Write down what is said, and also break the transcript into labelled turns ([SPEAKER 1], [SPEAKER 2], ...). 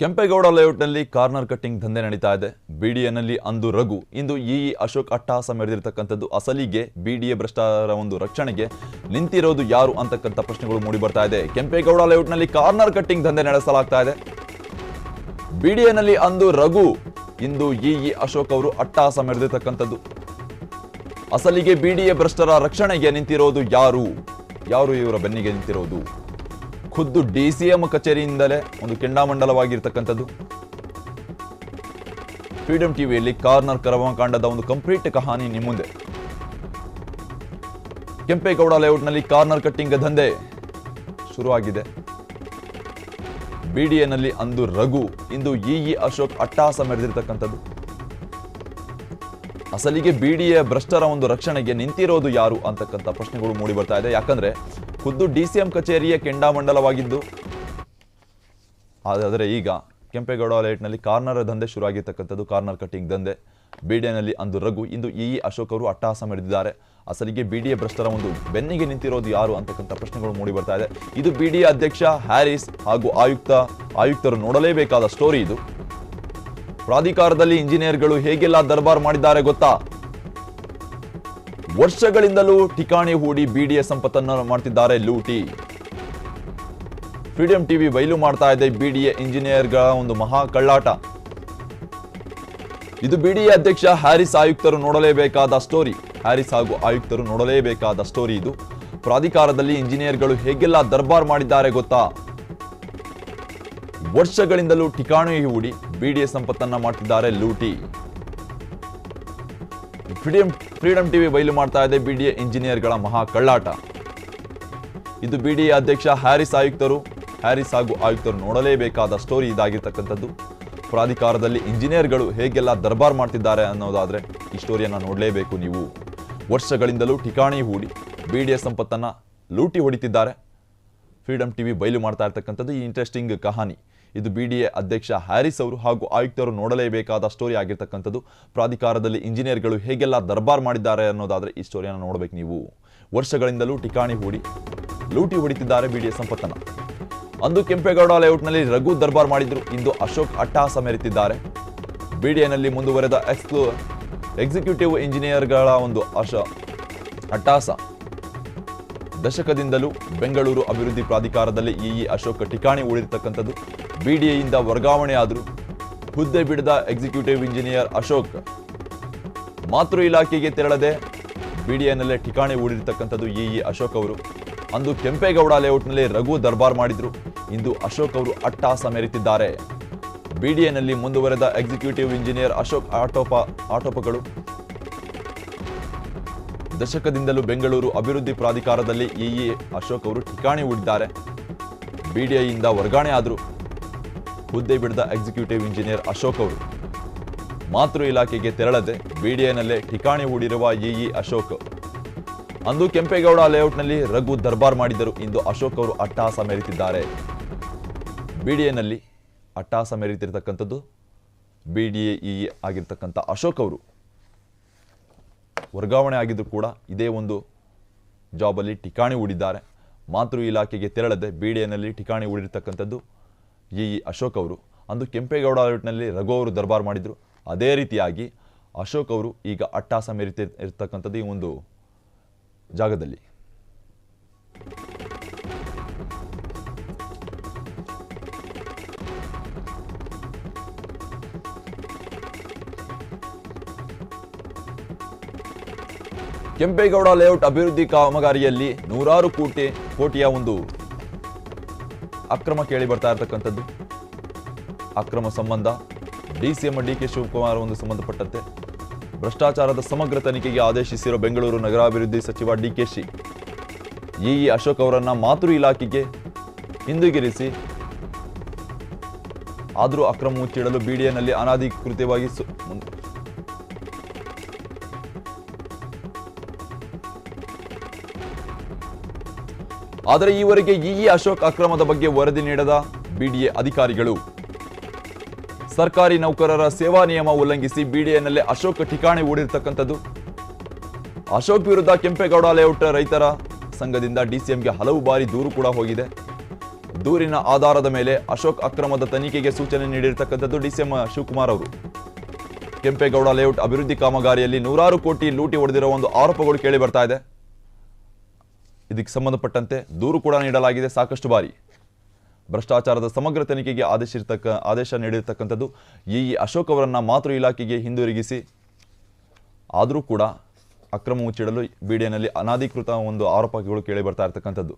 [SPEAKER 1] Kempegowda ಲೇಔಟ್ನಲ್ಲಿ corner cutting ದಂಧೆ ನಡೀತಾ ಇದೆ. ಬಿಡಿಎನಲ್ಲಿ ಅಂದು ರಘು, ಇಂದು ಅಶೋಕ್ ಅಟ್ಟಹಾಸ ಮೆರೆದಿರತಕ್ಕಂಥದ್ದು. ಅಸಲಿಗೆ ಬಿಡಿಎ ಭ್ರಷ್ಟರ ಒಂದು ರಕ್ಷಣೆಗೆ ನಿಂತಿರೋದು ಯಾರು ಅಂತಕ್ಕಂಥ ಪ್ರಶ್ನೆಗಳು ಮೂಡಿ ಬರ್ತಾ ಇದೆ. ಕೆಂಪೇಗೌಡ ಲೇಔಟ್ನಲ್ಲಿ ಕಾರ್ನರ್ ಕಟ್ಟಿಂಗ್ ದಂಧೆ ನಡೆಸಲಾಗ್ತಾ ಇದೆ. ಬಿಡಿಎನಲ್ಲಿ ಅಂದು ರಘು, ಇಂದು ಅಶೋಕ್ ಅವರು ಅಟ್ಟಹಾಸ ಮೆರೆದಿರತಕ್ಕಂಥದ್ದು. ಅಸಲಿಗೆ ಬಿಡಿಎ ಭ್ರಷ್ಟರ ರಕ್ಷಣೆಗೆ ನಿಂತಿರೋದು ಯಾರು ಇವರ ಬೆನ್ನಿಗೆ ನಿಂತಿರೋದು? ಖುದ್ದು ಡಿಸಿಎಂ ಕಚೇರಿಯಿಂದಲೇ ಒಂದು ಕೆಂಡಾಮಂಡಲವಾಗಿರ್ತಕ್ಕಂಥದ್ದು. ಫ್ರೀಡಂ ಟಿವಿಯಲ್ಲಿ ಕಾರ್ನರ್ ಕರ್ಮಕಾಂಡದ ಒಂದು ಕಂಪ್ಲೀಟ್ ಕಹಾನಿ ನಿಮ್ಮ ಮುಂದೆ. ಕೆಂಪೇಗೌಡ ಲೇಔಟ್ನಲ್ಲಿ ಕಾರ್ನರ್ ಕಟ್ಟಿಂಗ್ ದಂಧೆ ಶುರುವಾಗಿದೆ. ಬಿಡಿಎನಲ್ಲಿ ಅಂದು ರಘು, ಇಂದು ಅಶೋಕ್ ಅಟ್ಟಹಾಸ ಮೆರೆದಿರ್ತಕ್ಕಂಥದ್ದು. ಅಸಲಿಗೆ ಬಿಡಿಎ ಭ್ರಷ್ಟರ ಒಂದು ರಕ್ಷಣೆಗೆ ನಿಂತಿರೋದು ಯಾರು ಅಂತಕ್ಕಂಥ ಪ್ರಶ್ನೆಗಳು ಮೂಡಿ ಬರ್ತಾ ಇದೆ. ಯಾಕಂದ್ರೆ ಖುದ್ದು ಡಿಸಿಎಂ ಕಚೇರಿಯ ಕೆಂಡಾಮಂಡಲವಾಗಿದ್ದು, ಆದರೆ ಈಗ ಕೆಂಪೇಗೌಡ ಲೇಔಟ್ನಲ್ಲಿ ಕಾರ್ನರ್ ದಂಧೆ ಶುರುವಾಗಿರ್ತಕ್ಕಂಥದ್ದು. ಕಾರ್ನರ್ ಕಟ್ಟಿಂಗ್ ದಂಧೆ. ಬಿಡಿಎನಲ್ಲಿ ಅಂದು ರಘು, ಇಂದು ಅಶೋಕ್ ಅವರು ಅಟ್ಟಹಾಸ ಮೆರೆದಿದ್ದಾರೆ. ಅಸಲಿಗೆ ಬಿಡಿಎ ಭ್ರಷ್ಟರ ಒಂದು ಬೆನ್ನಿಗೆ ನಿಂತಿರೋದು ಯಾರು ಅಂತಕ್ಕಂಥ ಪ್ರಶ್ನೆಗಳು ಮೂಡಿ ಬರ್ತಾ ಇದೆ. ಇದು ಬಿಡಿಎ ಅಧ್ಯಕ್ಷ ಹ್ಯಾರಿಸ್ ಹಾಗೂ ಆಯುಕ್ತರು ನೋಡಲೇಬೇಕಾದ ಸ್ಟೋರಿ ಇದು. ಪ್ರಾಧಿಕಾರದಲ್ಲಿ ಇಂಜಿನಿಯರ್ಗಳು ಹೇಗೆಲ್ಲ ದರ್ಬಾರ್ ಮಾಡಿದ್ದಾರೆ ಗೊತ್ತಾ? ವರ್ಷಗಳಿಂದಲೂ ಠಿಕಾಣಿ ಹೂಡಿ ಬಿಡಿಎ ಸಂಪತ್ತನ್ನು ಮಾಡ್ತಿದ್ದಾರೆ ಲೂಟಿ. ಫ್ರೀಡಂ ಟಿವಿ ಬಯಲು ಮಾಡ್ತಾ ಇದೆ ಬಿಡಿಎ ಇಂಜಿನಿಯರ್ಗಳ ಒಂದು ಮಹಾ ಕಳ್ಳಾಟ. ಇದು ಬಿಡಿಎ ಅಧ್ಯಕ್ಷ ಹ್ಯಾರಿಸ್ ಆಯುಕ್ತರು ನೋಡಲೇಬೇಕಾದ ಸ್ಟೋರಿ. ಹ್ಯಾರಿಸ್ ಹಾಗೂ ಆಯುಕ್ತರು ನೋಡಲೇಬೇಕಾದ ಸ್ಟೋರಿ ಇದು. ಪ್ರಾಧಿಕಾರದಲ್ಲಿ ಇಂಜಿನಿಯರ್ಗಳು ಹೇಗೆಲ್ಲ ದರ್ಬಾರ್ ಮಾಡಿದ್ದಾರೆ ಗೊತ್ತಾ? ವರ್ಷಗಳಿಂದಲೂ ಠಿಕಾಣಿ ಹೂಡಿ ಬಿಡಿಎ ಸಂಪತ್ತನ್ನ ಮಾಡ್ತಿದ್ದಾರೆ ಲೂಟಿ. ಫ್ರೀಡಂ ಟಿವಿ ಬಯಲು ಮಾಡ್ತಾ ಇದೆ ಬಿಡಿಎ ಇಂಜಿನಿಯರ್ಗಳ ಮಹಾ ಕಳ್ಳಾಟ. ಇದು ಬಿಡಿಎ ಅಧ್ಯಕ್ಷ ಹ್ಯಾರಿಸ್ ಹಾಗೂ ಆಯುಕ್ತರು ನೋಡಲೇಬೇಕಾದ ಸ್ಟೋರಿ ಇದಾಗಿರ್ತಕ್ಕಂಥದ್ದು. ಪ್ರಾಧಿಕಾರದಲ್ಲಿ ಇಂಜಿನಿಯರ್ಗಳು ಹೇಗೆಲ್ಲ ದರ್ಬಾರ್ ಮಾಡ್ತಿದ್ದಾರೆ ಅನ್ನೋದಾದ್ರೆ ಈ ಸ್ಟೋರಿಯನ್ನ ನೋಡಲೇಬೇಕು ನೀವು. ವರ್ಷಗಳಿಂದಲೂ ಠಿಕಾಣಿ ಹೂಡಿ ಬಿಡಿಎ ಸಂಪತ್ತನ್ನ ಲೂಟಿ ಹೊಡಿತಿದ್ದಾರೆ. ಫ್ರೀಡಂ ಟಿವಿ ಬಯಲು ಮಾಡ್ತಾ ಇರ್ತಕ್ಕಂಥದ್ದು ಈ ಇಂಟ್ರೆಸ್ಟಿಂಗ್ ಕಹಾನಿ. ಇದು ಬಿಡಿಎ ಅಧ್ಯಕ್ಷ ಹ್ಯಾರಿಸ್ ಅವರು ಹಾಗೂ ಆಯುಕ್ತರು ನೋಡಲೇಬೇಕಾದ ಸ್ಟೋರಿ ಆಗಿರ್ತಕ್ಕಂಥದ್ದು. ಪ್ರಾಧಿಕಾರದಲ್ಲಿ ಇಂಜಿನಿಯರ್ಗಳು ಹೇಗೆಲ್ಲ ದರ್ಬಾರ್ ಮಾಡಿದ್ದಾರೆ ಅನ್ನೋದಾದ್ರೆ ಈ ಸ್ಟೋರಿಯನ್ನು ನೋಡಬೇಕು ನೀವು. ವರ್ಷಗಳಿಂದಲೂ ಠಿಕಾಣಿ ಹೂಡಿ ಲೂಟಿ ಹೊಡಿತಿದ್ದಾರೆ ಬಿಡಿಎ ಸಂಪತ್ತನ್ನ. ಅಂದು ಕೆಂಪೇಗೌಡ ಲೇಔಟ್ನಲ್ಲಿ ರಘು ದರ್ಬಾರ್ ಮಾಡಿದ್ರು, ಇಂದು ಅಶೋಕ್ ಅಟ್ಟಹಾಸ ಮೆರೆತಿದ್ದಾರೆ. ಬಿಡಿಎನಲ್ಲಿ ಮುಂದುವರೆದ ಎಕ್ಸಿಕ್ಯೂಟಿವ್ ಇಂಜಿನಿಯರ್ಗಳ ಒಂದು ಅಟ್ಟಹಾಸ. ದಶಕದಿಂದಲೂ ಬೆಂಗಳೂರು ಅಭಿವೃದ್ಧಿ ಪ್ರಾಧಿಕಾರದಲ್ಲಿ ಅಶೋಕ್ ಠಿಕಾಣಿ ಉಳಿದಿರ್ತಕ್ಕಂಥದ್ದು. ಬಿಡಿಎಯಿಂದ ವರ್ಗಾವಣೆ ಆದರೂ ಹುದ್ದೆ ಬಿಡದ ಎಕ್ಸಿಕ್ಯೂಟಿವ್ ಇಂಜಿನಿಯರ್ ಅಶೋಕ್ ಮಾತೃ ಇಲಾಖೆಗೆ ತೆರಳದೆ ಬಿಡಿಎನಲ್ಲೇ ಠಿಕಾಣಿ ಉಳಿದಿರ್ತಕ್ಕಂಥದ್ದು ಅಶೋಕ್ ಅವರು. ಅಂದು ಕೆಂಪೇಗೌಡ ಲೇಔಟ್ನಲ್ಲಿ ರಘು ದರ್ಬಾರ್ ಮಾಡಿದ್ರು, ಇಂದು ಅಶೋಕ್ ಅವರು ಅಟ್ಟಹಾಸ ಮೆರೆತಿದ್ದಾರೆ. ಬಿಡಿಎನಲ್ಲಿ ಮುಂದುವರೆದ ಎಕ್ಸಿಕ್ಯೂಟಿವ್ ಇಂಜಿನಿಯರ್ ಅಶೋಕ್ ಆಟೋಪಗಳು. ದಶಕದಿಂದಲೂ ಬೆಂಗಳೂರು ಅಭಿವೃದ್ಧಿ ಪ್ರಾಧಿಕಾರದಲ್ಲಿ ಅಶೋಕ್ ಅವರು ಠಿಕಾಣಿ ಹೂಡಿದ್ದಾರೆ. ಬಿಡಿಎಯಿಂದ ವರ್ಗಾವಣೆ ಆದರೂ ಹುದ್ದೆ ಬಿಡದ ಎಕ್ಸಿಕ್ಯೂಟಿವ್ ಇಂಜಿನಿಯರ್ ಅಶೋಕ್ ಅವರು ಮಾತೃ ಇಲಾಖೆಗೆ ತೆರಳದೆ ಬಿಡಿಎನಲ್ಲೇ ಠಿಕಾಣಿ ಹೂಡಿರುವ ಅಶೋಕ್. ಅಂದು ಕೆಂಪೇಗೌಡ ಲೇಔಟ್ನಲ್ಲಿ ರಘು ದರ್ಬಾರ್ ಮಾಡಿದ್ದರು, ಇಂದು ಅಶೋಕ್ ಅವರು ಅಟ್ಟಹಾಸ ಮೆರೆತಿದ್ದಾರೆ. ಬಿಡಿಎನಲ್ಲಿ ಅಟ್ಟಹಾಸ ಮೆರೆತಿರ್ತಕ್ಕಂಥದ್ದು ಬಿಡಿಎ ಆಗಿರ್ತಕ್ಕಂಥ ಅಶೋಕ್ ಅವರು. ವರ್ಗಾವಣೆ ಆಗಿದ್ದು ಕೂಡ ಇದೇ ಒಂದು ಜಾಬಲ್ಲಿ ಠಿಕಾಣಿ ಹೂಡಿದ್ದಾರೆ. ಮಾತೃ ಇಲಾಖೆಗೆ ತೆರಳದೆ ಬಿಡಿಎನಲ್ಲಿ ಠಿಕಾಣಿ ಹೂಡಿರ್ತಕ್ಕಂಥದ್ದು ಅಶೋಕ್ ಅವರು. ಅಂದು ಕೆಂಪೇಗೌಡ ಲೇಔಟ್ನಲ್ಲಿ ರಘು ಅವರು ದರ್ಬಾರ್ ಮಾಡಿದ್ರು, ಅದೇ ರೀತಿಯಾಗಿ ಅಶೋಕ್ ಅವರು ಈಗ ಅಟ್ಟಹಾಸ ಮೆರೆತಿರ್ತಕ್ಕಂಥದ್ದು ಈ ಒಂದು ಜಾಗದಲ್ಲಿ. ಕೆಂಪೇಗೌಡ ಲೇಔಟ್ ಅಭಿವೃದ್ಧಿ ಕಾಮಗಾರಿಯಲ್ಲಿ ನೂರಾರು ಕೋಟಿಯ ಒಂದು ಅಕ್ರಮ ಕೇಳಿ ಬರ್ತಾ ಇರತಕ್ಕಂಥದ್ದು. ಅಕ್ರಮ ಸಂಬಂಧ ಡಿಸಿಎಂ ಡಿಕೆ ಶಿವಕುಮಾರ್ ಒಂದು ಸಂಬಂಧಪಟ್ಟಂತೆ ಭ್ರಷ್ಟಾಚಾರದ ಸಮಗ್ರ ತನಿಖೆಗೆ ಆದೇಶಿಸಿರೋ ಬೆಂಗಳೂರು ನಗರಾಭಿವೃದ್ಧಿ ಸಚಿವ ಡಿಕೆಶಿ ಅಶೋಕ್ ಅವರನ್ನ ಮಾತೃ ಇಲಾಖೆಗೆ ಹಿಂದಿರುಗಿಸಿ ಆದರೂ ಅಕ್ರಮ ಮುಚ್ಚಿಡಲು ಬಿಡಿಎನಲ್ಲಿ ಅನಧಿಕೃತವಾಗಿ ಆದರೆ ಈವರೆಗೆ ಅಶೋಕ್ ಅಕ್ರಮದ ಬಗ್ಗೆ ವರದಿ ನೀಡದ ಬಿಡಿಎ ಅಧಿಕಾರಿಗಳು ಸರ್ಕಾರಿ ನೌಕರರ ಸೇವಾ ನಿಯಮ ಉಲ್ಲಂಘಿಸಿ ಬಿಡಿಎನಲ್ಲೇ ಅಶೋಕ್ ಠಿಕಾಣಿ ಹೂಡಿರ್ತಕ್ಕಂಥದ್ದು. ಅಶೋಕ್ ವಿರುದ್ಧ ಕೆಂಪೇಗೌಡ ಲೇಔಟ್ ರೈತರ ಸಂಘದಿಂದ ಡಿಸಿಎಂಗೆ ಹಲವು ಬಾರಿ ದೂರು ಕೂಡ ಹೋಗಿದೆ. ದೂರಿನ ಆಧಾರದ ಮೇಲೆ ಅಶೋಕ್ ಅಕ್ರಮದ ತನಿಖೆಗೆ ಸೂಚನೆ ನೀಡಿರ್ತಕ್ಕಂಥದ್ದು ಡಿಸಿಎಂ ಶಿವಕುಮಾರ್ ಅವರು. ಕೆಂಪೇಗೌಡ ಲೇಔಟ್ ಅಭಿವೃದ್ಧಿ ಕಾಮಗಾರಿಯಲ್ಲಿ 100 ಕೋಟಿ ಲೂಟಿ ಹೊಡೆದಿರುವ ಒಂದು ಆರೋಪಗಳು ಕೇಳಿ ಬರ್ತಾ ಇದೆ. ಇದಕ್ಕೆ ಸಂಬಂಧಪಟ್ಟಂತೆ ದೂರು ಕೂಡ ನೀಡಲಾಗಿದೆ ಸಾಕಷ್ಟು ಬಾರಿ. ಭ್ರಷ್ಟಾಚಾರದ ಸಮಗ್ರ ತನಿಖೆಗೆ ಆದೇಶ ನೀಡಿರ್ತಕ್ಕಂಥದ್ದು ಅಶೋಕ್ ಅವರನ್ನ ಮಾತೃ ಇಲಾಖೆಗೆ ಹಿಂದಿರುಗಿಸಿ, ಆದರೂ ಕೂಡ ಅಕ್ರಮ ಮುಚ್ಚಿಡಲು ಬಿಡಿಎನಲ್ಲಿ ಅನಧಿಕೃತ ಒಂದು ಆರೋಪಗಳು ಕೇಳಿ ಬರ್ತಾ ಇರತಕ್ಕಂಥದ್ದು.